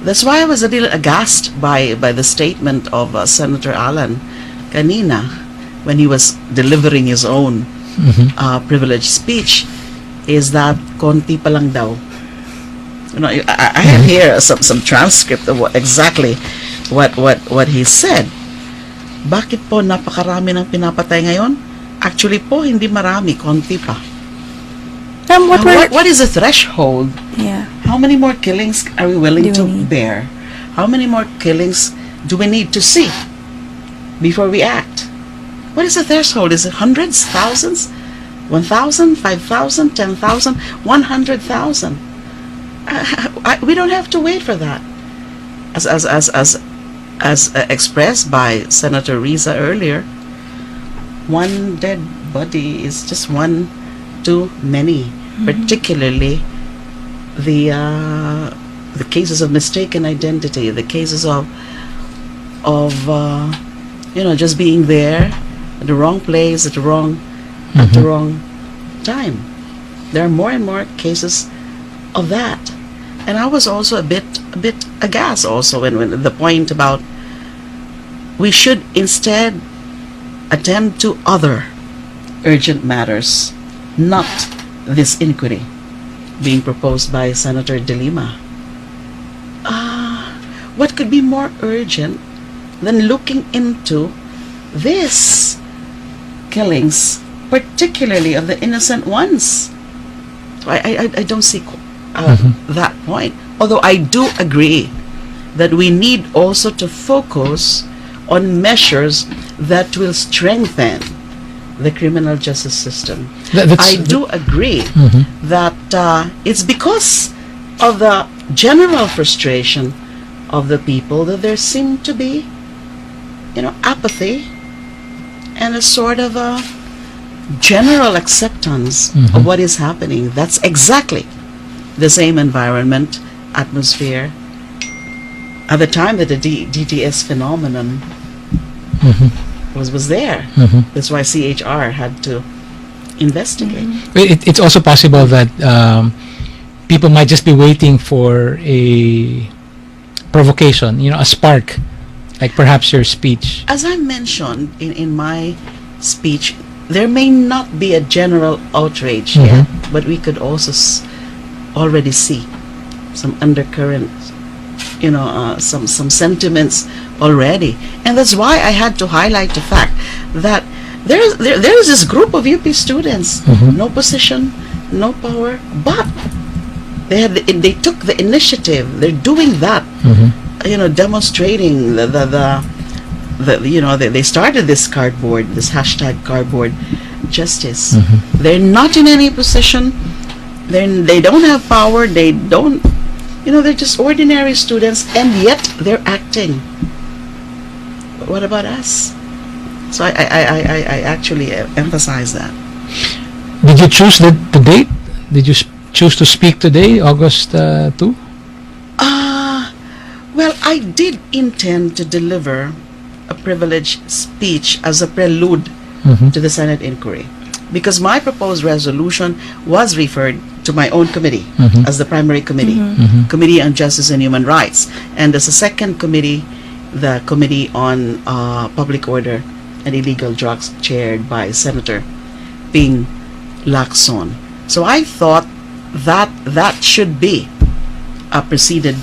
That's why I was a little aghast by the statement of Senator Alan kanina when he was delivering his own privileged speech, is that konti pa lang daw. You know, I have here some transcript of exactly what he said. Bakit po napakarami ng pinapatay ngayon? Actually po, hindi marami, konti pa. What is the threshold? Yeah. How many more killings are we willing to bear? How many more killings do we need to see before we act? What is the threshold? Is it hundreds, thousands, 1,000, 5,000, 10,000, 100,000? We don't have to wait for that. As expressed by Senator Riza earlier, one dead body is just one too many. Particularly the cases of mistaken identity, the cases of just being there at the wrong place at the wrong time. There are more and more cases of that, and I was also a bit aghast also when the point about we should instead attend to other urgent matters, not this inquiry being proposed by Senator De Lima. What could be more urgent than looking into these killings, particularly of the innocent ones? So I don't see that point. Although I do agree that we need also to focus on measures that will strengthen the criminal justice system. I do agree that it's because of the general frustration of the people that there seem to be, apathy and a sort of a general acceptance of what is happening. That's exactly the same environment, atmosphere, at the time that the DTS phenomenon was there. That's why CHR had to investigate. It's also possible that people might just be waiting for a provocation, a spark, like perhaps your speech. As I mentioned in my speech, there may not be a general outrage yet, but we could also already see some undercurrents, some sentiments already. And that's why I had to highlight the fact that there is this group of UP students, no position, no power, but they took the initiative. They're doing that, demonstrating they started this hashtag cardboard justice. They're not in any position. They don't have power. They don't, they're just ordinary students, and yet they're acting. But what about us? So I actually emphasize that. Did you choose the date? Did you choose to speak today, August 2? Well, I did intend to deliver a privileged speech as a prelude to the Senate inquiry, because my proposed resolution was referred to my own committee as the primary committee, Committee on Justice and Human Rights, and as a second committee, the Committee on Public Order and Illegal Drugs, chaired by Senator Ping Lacson. So I thought that should be preceded,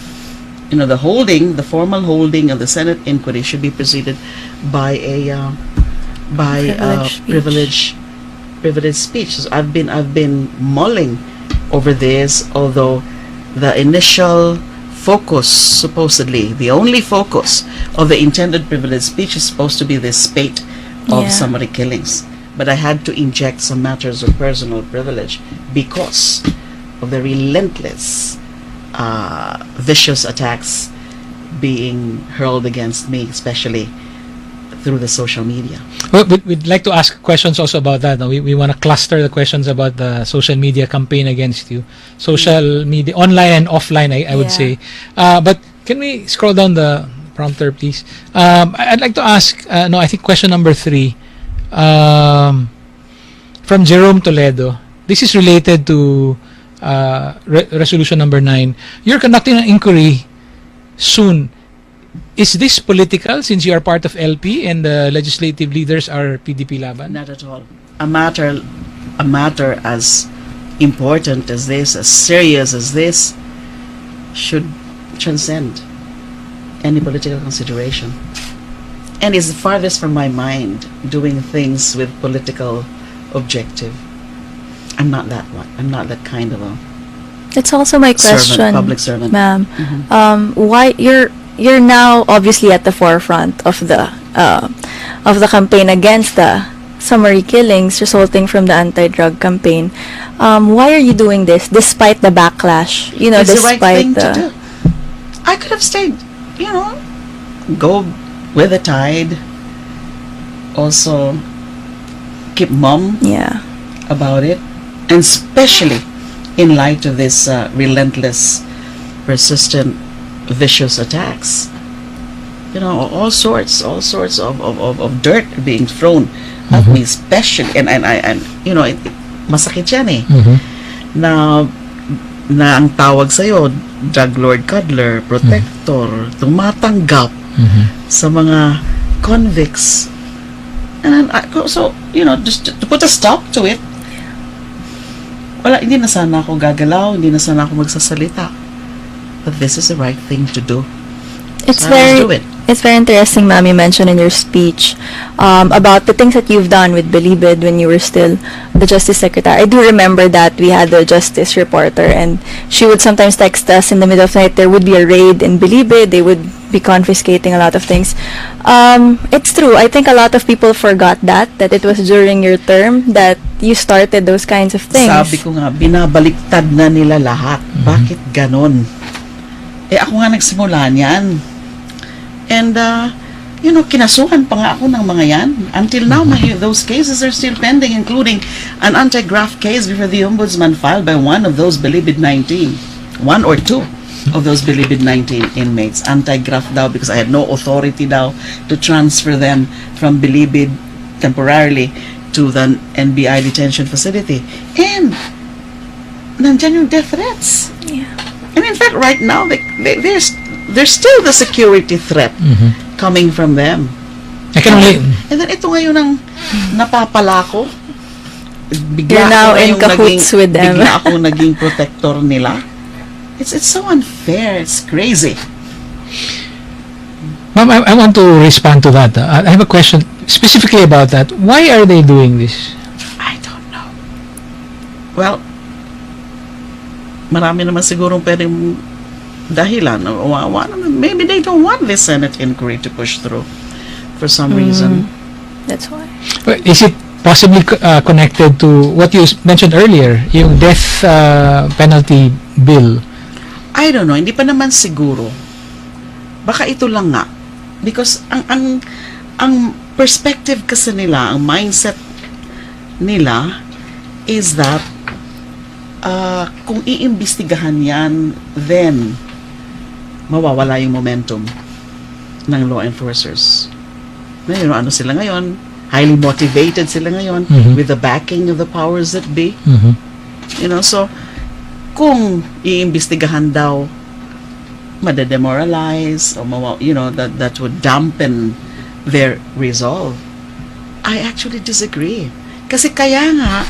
the formal holding of the Senate inquiry should be preceded by a privileged speech. So I've been mulling over this, although the initial focus, supposedly the only focus of the intended privileged speech, is supposed to be this spate of summary killings. But I had to inject some matters of personal privilege because of the relentless vicious attacks being hurled against me, especially through the social media. Well, we'd like to ask questions also about that. We want to cluster the questions about the social media campaign against you. Social media, online and offline, I would say. But can we scroll down the prompter, please? I'd like to ask, I think question number 3, from Jerome Toledo. This is related to resolution number 9. You're conducting an inquiry soon. Is this political since you are part of LP and the legislative leaders are PDP Laban? Not at all. A matter as important as this, as serious as this, should transcend any political consideration. And is the farthest from my mind doing things with political objective. I'm not that one. I'm not that kind of a That's also my question, servant, public servant. ma'am. Why you're now obviously at the forefront of the campaign against the summary killings resulting from the anti-drug campaign. Why are you doing this despite the backlash? You know, It's the despite right thing to do. I could have stayed, go with the tide. Also, keep mum Yeah. about it, and especially in light of this relentless, persistent, vicious attacks. All sorts of dirt being thrown at me, especially, and masakit yan eh. Na ang tawag sa'yo, drug lord cuddler, protector, tumatanggap sa mga convicts. And so, just to put a stop to it, hindi na sana ako gagalaw, hindi na sana ako magsasalita. But this is the right thing to do. It's So let's do very it. it's very interesting, ma'am, you mentioned in your speech about the things that you've done with Bilibid when you were still the Justice Secretary. I do remember that we had a Justice reporter and she would sometimes text us in the middle of the night. There would be a raid in Bilibid. They would be confiscating a lot of things. It's true. I think a lot of people forgot that it was during your term that you started those kinds of things. Sabi ko nga, binabaliktad na nila lahat. Bakit ganon? Ako nga nagsimula niyan. And, kinasuhan pa nga ako ng mga yan. Until now, those cases are still pending, including an anti-graft case before the Ombudsman filed by one of those Bilibid 19. One or two of those Bilibid 19 inmates. Anti-graft daw because I had no authority daw to transfer them from Bilibid temporarily to the NBI detention facility. And, nandyan yung death threats. Yeah. And in fact, right now, there's still the security threat coming from them. I can only... And then ito ngayon ang napapala ko. You're now in cahoots with them. Bigla ako naging protector nila. It's so unfair. It's crazy. Ma'am, I want to respond to that. I have a question specifically about that. Why are they doing this? I don't know. Well, marami naman sigurong pwedeng dahilan. Maybe they don't want this Senate inquiry to push through for some reason. That's why. Is it possibly connected to what you mentioned earlier, yung death penalty bill? I don't know. Hindi pa naman siguro. Baka ito lang nga. Because ang perspective kasi nila, ang mindset nila is that kung iimbestigahan yan, then mawawala yung momentum ng law enforcers. Ano sila ngayon? Highly motivated sila ngayon with the backing of the powers that be. So kung iimbestigahan daw, madedemoralize or that would dampen their resolve. I actually disagree. Kasi kaya nga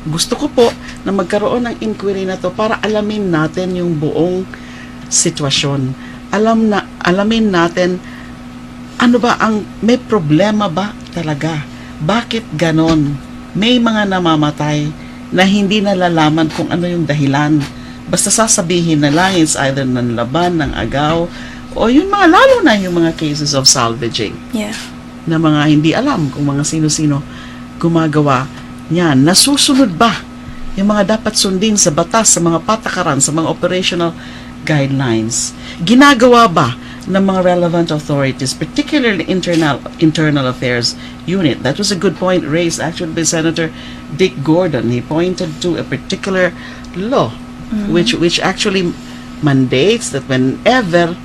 gusto ko po na magkaroon ng inquiry na to para alamin natin yung buong sitwasyon. Alamin natin ano ba may problema ba talaga? Bakit ganon? May mga namamatay na hindi nalalaman kung ano yung dahilan. Basta sasabihin na lang it's either nanlaban, ng agaw, o yung mga lalo na yung mga cases of salvaging. Yeah. Na mga hindi alam kung mga sino-sino gumagawa yan. Nasusunod ba yung mga dapat sundin sa batas, sa mga patakaran, sa mga operational guidelines? Ginagawa ba ng mga relevant authorities, particularly internal affairs unit? That was a good point raised actually by Senator Dick Gordon. He pointed to a particular law which actually mandates that whenever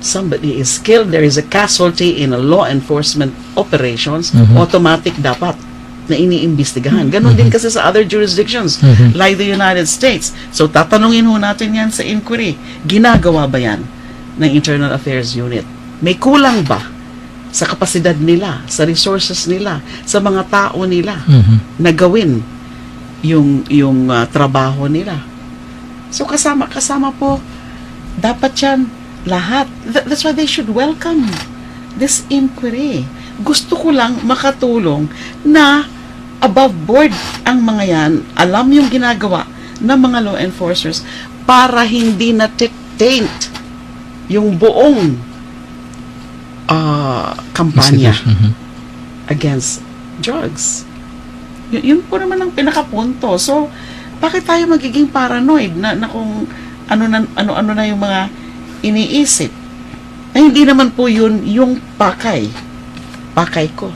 somebody is killed, there is a casualty in a law enforcement operations, automatic dapat na iniimbestigahan. Ganon din kasi sa other jurisdictions, like the United States. So, tatanungin ho natin yan sa inquiry. Ginagawa ba yan ng Internal Affairs Unit? May kulang ba sa kapasidad nila, sa resources nila, sa mga tao nila na gawin yung trabaho nila? So, kasama po, dapat yan lahat. That's why they should welcome this inquiry. Gusto ko lang makatulong na above board ang mga yan, alam yung ginagawa ng mga law enforcers para hindi na-taint yung buong kampanya against drugs. Yun po naman ang pinakapunto. So, bakit tayo magiging paranoid na kung ano na yung mga iniisip? Ay, hindi naman po yun yung pakay ko.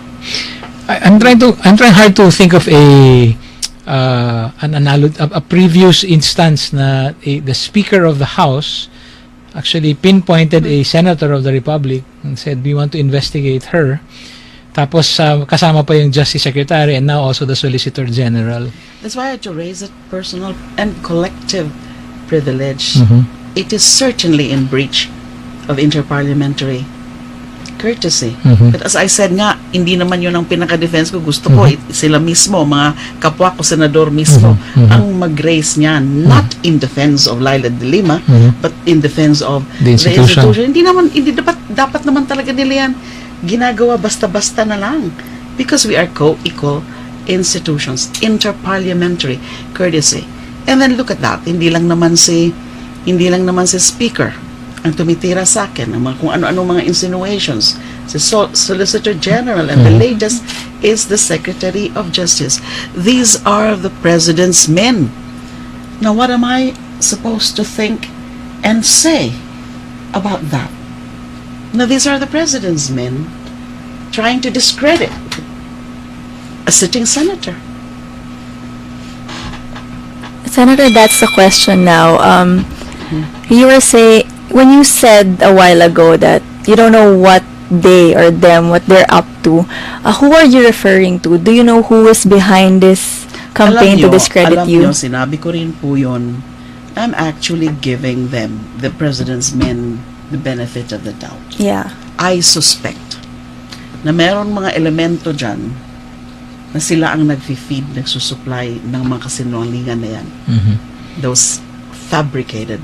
I'm trying hard to think of a previous instance na the Speaker of the House actually pinpointed a senator of the Republic and said we want to investigate her. Tapos kasama pa yung Justice Secretary and now also the Solicitor General. That's why I had to raise it personal and collective privilege. It is certainly in breach of interparliamentary courtesy. But as I said nga, hindi naman yun ang pinaka-defense ko. Gusto ko, sila mismo, mga kapwa ko senador mismo, ang mag-raise niyan. Not in defense of Leila De Lima, but in defense of the institution. Hindi dapat naman talaga nila yan ginagawa basta-basta na lang. Because we are co-equal institutions. Interparliamentary courtesy. And then look at that. Hindi lang naman si Speaker ang tumitira sa akin, kung ano-ano mga insinuations. Si Solicitor General, and the latest is the Secretary of Justice. These are the President's men. Now, what am I supposed to think and say about that? Now, these are the President's men trying to discredit a sitting senator. Senator, that's the question now. You were saying, when you said a while ago that you don't know what they or them, what they're up to, who are you referring to? Do you know who is behind this campaign to discredit you? Alam nyo, sinabi ko rin po yun. I'm actually giving them, the President's men, the benefit of the doubt. Yeah. I suspect na meron mga elemento dyan na sila ang nag-feed, nagsusupply ng mga kasinungalingan na yan. Those fabricated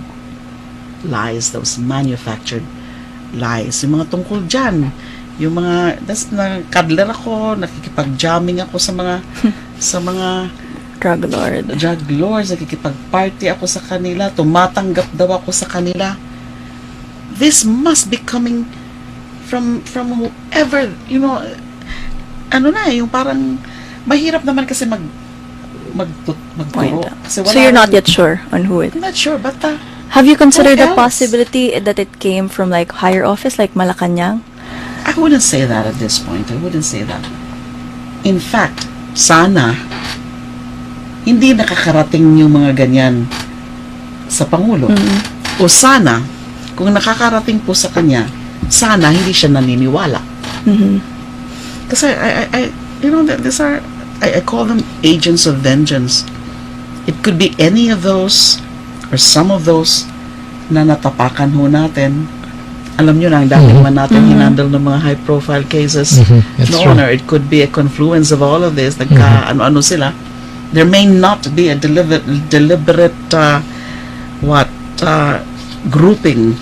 lies, those manufactured lies. Yung mga tungkol dyan, yung mga, cuddler ako, nakikipag-jamming ako sa mga drug lords, nakikipag-party ako sa kanila, tumatanggap daw ako sa kanila. This must be coming from whoever, yung parang mahirap naman kasi magturo. So you're not yet sure on who it is? I'm not sure, but have you considered the possibility that it came from like higher office, like Malacanang? I wouldn't say that at this point. I wouldn't say that. In fact, sana hindi nakakarating yung mga ganyan sa Pangulo. O sana, kung nakakarating po sa kanya, sana hindi siya naniniwala. Kasi I call them agents of vengeance. It could be any of those or some of those na natapakan ho natin. Alam nyo na, ang dami man natin hinandle ng mga high-profile cases noon, or it could be a confluence of all of this. Ano-ano sila. There may not be a deliberate grouping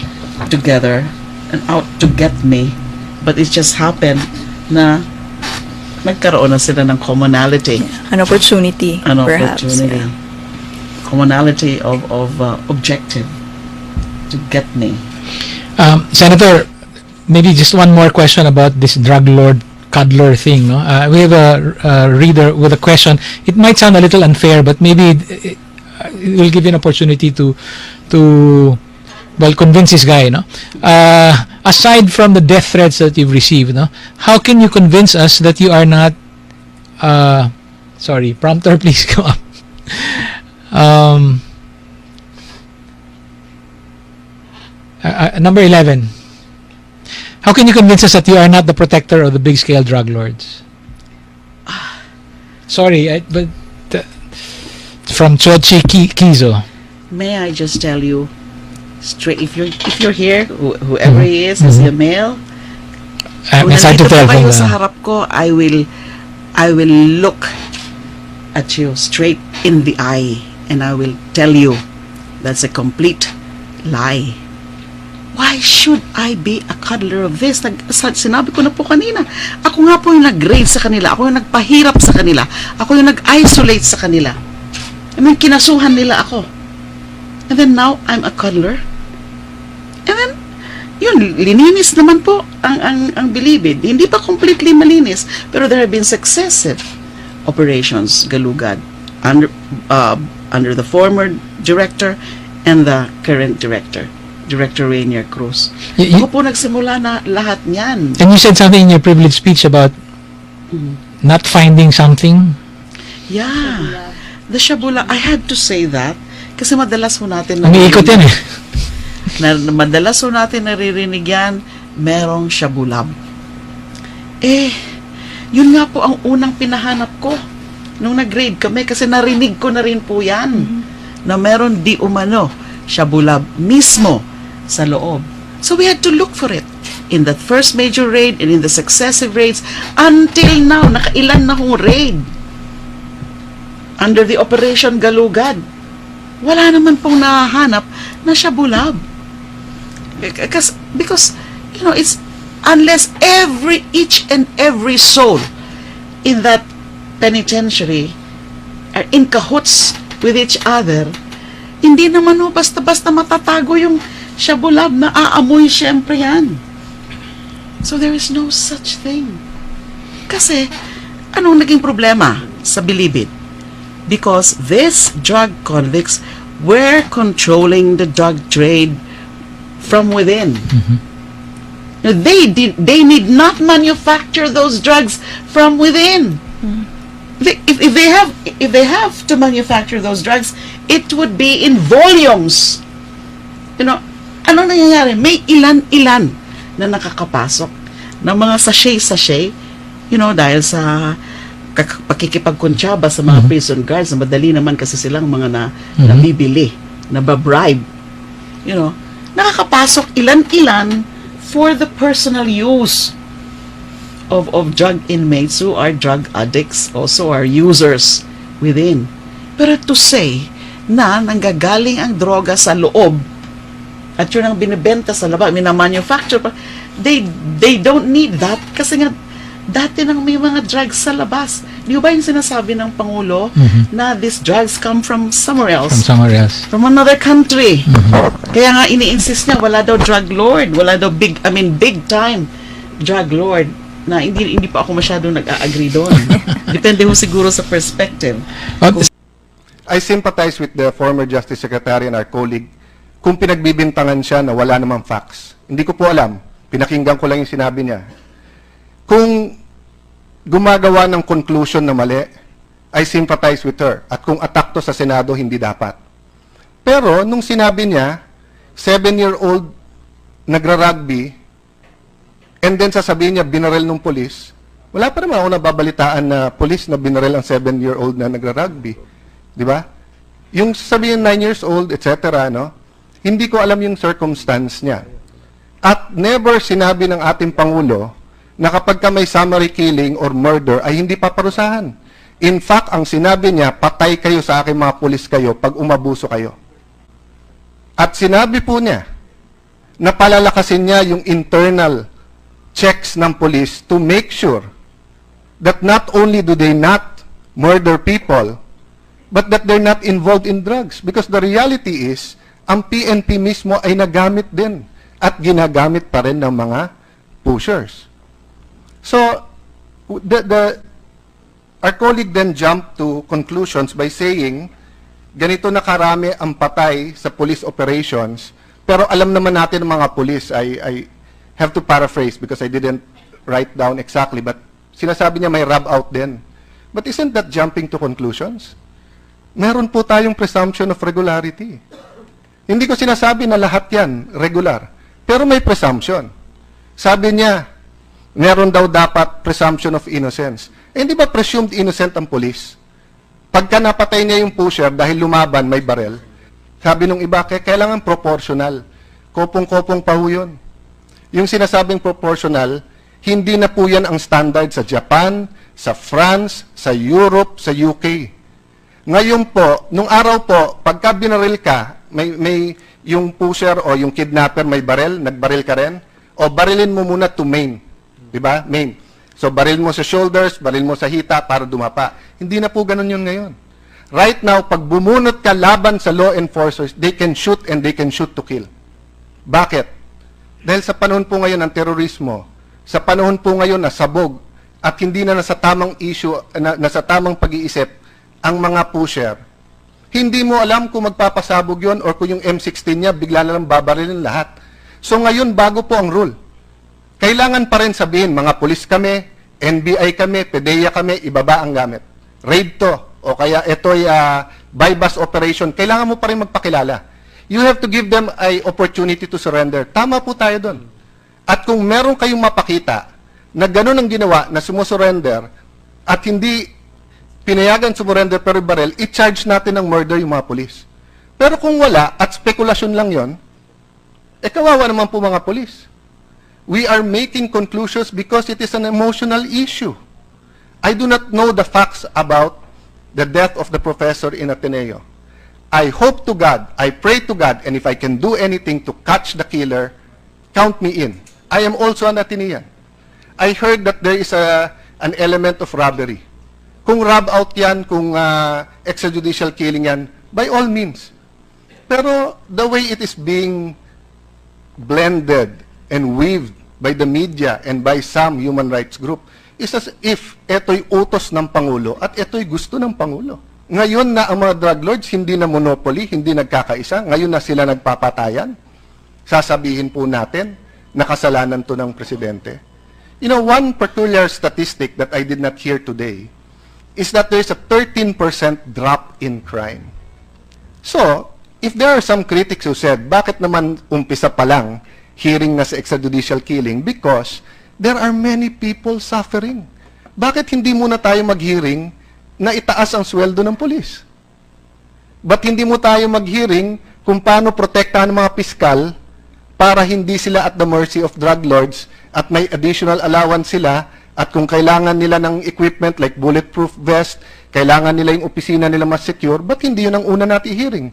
together and out to get me, but it just happened na nagkaroon na sila ng commonality. An opportunity, perhaps. Yeah. Commonality of objective to get me. Senator, maybe just one more question about this drug lord cuddler thing. No, we have a reader with a question. It might sound a little unfair, but maybe it will give you an opportunity to convince this guy. No, aside from the death threats that you've received, no, how can you convince us that you are not? Sorry, prompter, please go up. Number 11. How can you convince us that you are not the protector of the big-scale drug lords? Sorry, but from Chochi Kizo. May I just tell you, straight, if you're here, whoever he is he a male? I'm Kung excited to nandito tell pa kayo from sa harap ko, I will look at you straight in the eye and I will tell you that's a complete lie. Why should I be a cuddler of this? Sinabi ko na po kanina, ako nga po yung nag-grade sa kanila, ako yung nagpahirap sa kanila, ako yung nag-isolate sa kanila. I mean, kinasuhan nila ako. And then now, I'm a cuddler. And then, yun, lininis naman po ang Bilibid. Hindi pa completely malinis, pero there have been successive operations, galugad, under the former director and the current director, Director Rainier Cruz. Ako po nagsimula na lahat niyan. And you said something in your privilege speech about not finding something. Yeah. The Shabula, I had to say that kasi madalas po natin Umiikot yan eh. Madalas po natin naririnig yan, merong Shabulab. Yun nga po ang unang pinahanap ko nung nag-grade kami kasi narinig ko na rin po yan na meron di umano Shabulab mismo sa loob. So we had to look for it in the first major raid and in the successive raids until now. Nakailan na hong raid under the Operation Galugad. Wala naman pong nahahanap na Shabulab. Because you know, it's unless each and every soul in that penitentiary are in cahoots with each other, hindi naman ho basta-basta matatago yung Shabulab na aamoy, syempre yan. So there is no such thing. Kasi, anong naging problema sa Bilibid? Because these drug convicts were controlling the drug trade from within. They need not manufacture those drugs from within. If they have to manufacture those drugs, it would be in volumes. You know, ano nangyayari? May ilan-ilan na nakakapasok ng mga sachet-sachet, you know, dahil sa pakikipagkuntsaba sa mga prison guards, na madali naman kasi silang mga nabibili, nababribe, you know, nakakapasok ilan-ilan for the personal use of drug inmates who are drug addicts, also are users within. Pero to say na nanggagaling ang droga sa loob at yun ang binibenta sa labas, minamanufacture pa, they don't need that kasi nga dati nang may mga drugs sa labas. Di ba yung sinasabi ng Pangulo na these drugs come from somewhere else? From somewhere else. From another country. Kaya nga ini-insist niya, wala daw drug lord, wala daw big time drug lord, na hindi pa ako masyadong nag-a-agree doon. Depende ho siguro sa perspective. I sympathize with the former Justice Secretary and our colleague kung pinagbibintangan siya na wala namang facts. Hindi ko po alam. Pinakinggan ko lang yung sinabi niya. Kung gumagawa ng conclusion na mali, I sympathize with her. At kung attack to sa Senado, hindi dapat. Pero, nung sinabi niya, 7-year-old nagra-rugby, and then sasabihin niya, binaril ng polis, wala pa naman ako nababalitaan na polis na binaril ang 7-year-old na nagra-rugby. Di ba? Yung sasabihin 9 years old, etc., no? Hindi ko alam yung circumstance niya. At never sinabi ng ating Pangulo na kapag ka may summary killing or murder ay hindi paparusahan. In fact, ang sinabi niya, patay kayo sa aking mga pulis kayo pag umabuso kayo. At sinabi po niya na palalakasin niya yung internal checks ng police to make sure that not only do they not murder people, but that they're not involved in drugs. Because the reality is, ang PNP mismo ay nagamit din at ginagamit pa rin ng mga pushers. So, our colleague then jumped to conclusions by saying, ganito na karami ang patay sa police operations, pero alam naman natin ng mga police, I have to paraphrase because I didn't write down exactly, but sinasabi niya may rub out din. But isn't that jumping to conclusions? Meron po tayong presumption of regularity. Hindi ko sinasabi na lahat yan regular, pero may presumption. Sabi niya, meron daw dapat presumption of innocence. Eh, hindi ba presumed innocent ang police? Pagka napatay niya yung pusher dahil lumaban, may barel, sabi nung iba, kailangan proportional. Kopong-kopong pa ho yun. Yung sinasabing proportional, hindi na po yan ang standard sa Japan, sa France, sa Europe, sa UK. Ngayon po, nung araw po, pagka binaril ka, may yung pusher o yung kidnapper may baril, nagbaril ka rin, o barilin mo muna to maim. Diba? Maim. So, baril mo sa shoulders, baril mo sa hita para dumapa. Hindi na po ganun yun ngayon. Right now, pag bumunot ka laban sa law enforcers, they can shoot and they can shoot to kill. Bakit? Dahil sa panahon po ngayon ng terorismo, sa panahon po ngayon na sabog, at hindi na nasa tamang issue, nasa tamang pag-iisip, ang mga pusher, hindi mo alam kung magpapasabog yon or kung yung M16 niya, bigla na lang babarilin lahat. So ngayon, bago po ang rule. Kailangan pa rin sabihin, mga pulis kami, NBI kami, PDEA kami, ibaba ang gamit. Raid to, o kaya ito'y bypass operation, kailangan mo pa rin magpakilala. You have to give them an opportunity to surrender. Tama po tayo doon. At kung meron kayong mapakita na gano'n ang ginawa, na sumusurrender, at hindi pinayagan sumurrender pero barel, i-charge natin ng murder yung mga pulis. Pero kung wala, at spekulasyon lang yon, kawawa naman po mga pulis. We are making conclusions because it is an emotional issue. I do not know the facts about the death of the professor in Ateneo. I hope to God, I pray to God, and if I can do anything to catch the killer, count me in. I am also an Atenean. I heard that there is an element of robbery. Kung rob out yan, kung extrajudicial killing yan, by all means. Pero the way it is being blended and weaved by the media and by some human rights group is as if ito'y utos ng Pangulo at ito'y gusto ng Pangulo. Ngayon na ang mga drug lords hindi na monopoly, hindi nagkakaisa, ngayon na sila nagpapatayan, sasabihin po natin na kasalanan to ng Presidente. You know, one peculiar statistic that I did not hear today is that there's a 13% drop in crime. So, if there are some critics who said, bakit naman umpisa pa lang hearing na sa extrajudicial killing? Because there are many people suffering. Bakit hindi muna tayo mag-hearing na itaas ang sweldo ng polis? Ba't hindi mo tayo mag-hearing kung paano protektahan ng mga piskal para hindi sila at the mercy of drug lords at may additional allowance sila at kung kailangan nila ng equipment like bulletproof vest, kailangan nila yung opisina nila mas secure, ba't hindi yun ang una natin hearing?